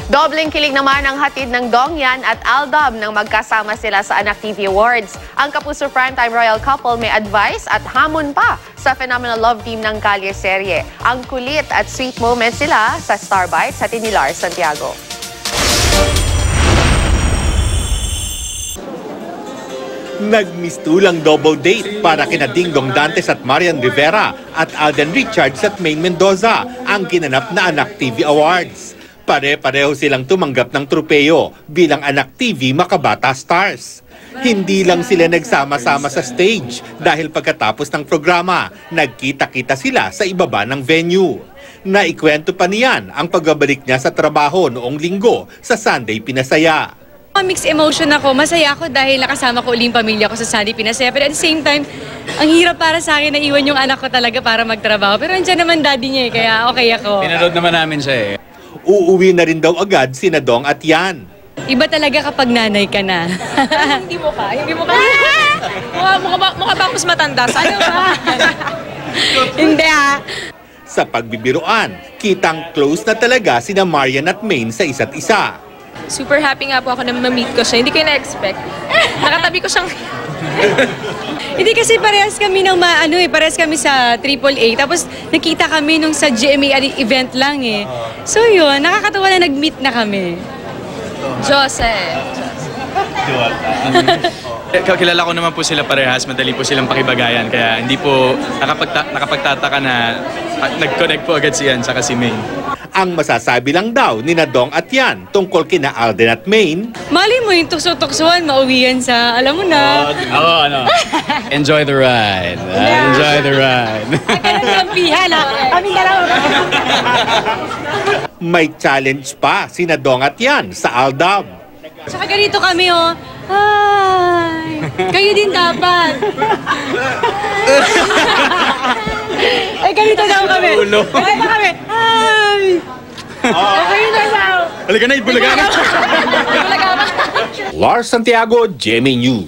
Dobleng kilig naman ang hatid ng Dongyan at Aldab nang magkasama sila sa Anak TV Awards. Ang Kapuso Primetime Royal Couple may advice at hamon pa sa phenomenal love team ng Kalye serye. Ang kulit at sweet moments sila sa Star Bites sa ni Lars Santiago. Nagmistulang double date para kina Dingdong Dantes at Marian Rivera at Alden Richards at Maine Mendoza ang ginanap na Anak TV Awards. Pare-pareho silang tumanggap ng tropeyo bilang Anak TV Makabata Stars. Hindi lang sila nagsama-sama sa stage dahil pagkatapos ng programa, nagkita-kita sila sa ibaba ng venue. Naikwento pa niyan ang pagbabalik niya sa trabaho noong linggo sa Sunday Pinasaya. Mixed emotion ako. Masaya ako dahil nakasama ko ulit yung pamilya ko sa Sunday Pinasaya. Pero at the same time, ang hirap para sa akin na iwan yung anak ko talaga para magtrabaho. Pero andyan naman daddy niya kaya okay ako. Pinanood naman namin siya Uuwi na rin daw agad sina Dong at Yan. Iba talaga kapag nanay ka na. Hindi mo ka? Hindi mo ka? Mukha ba mas matanda? Ano ba? Hindi Sa pagbibiruan, kitang close na talaga sina Marian at Maine sa isa't isa. Super happy nga po ako na ma-meet ko siya. Hindi ko na-expect. Nakatabi ko siyang... Hindi kasi parehas kami ng parehas kami sa AAA. Tapos nakita kami nung sa GMA event lang eh. So yun, nakakatawa na nag-meet na kami. Diyos Kilala ko naman po sila parehas, madali po silang pakibagayan. Kaya hindi po nakapagtataka na nag-connect po agad si Yan saka si Maine. Ang masasabi lang daw ni Dong at Yan tungkol kina Alden at Maine. Mali mo yung tukso-tuksuan, mauwihan sa, alam mo na. Enjoy the ride. Enjoy the ride. Kampihan kami dalawa. May challenge pa sina Dong at Yan sa Aldab. Saka ganito kami Ay, kayo din dapat. Ay, ganito daw kami. Ganito kami. Ay. Kayo daw. Halika na, Itbulaga na. Lars Santiago, GMA News.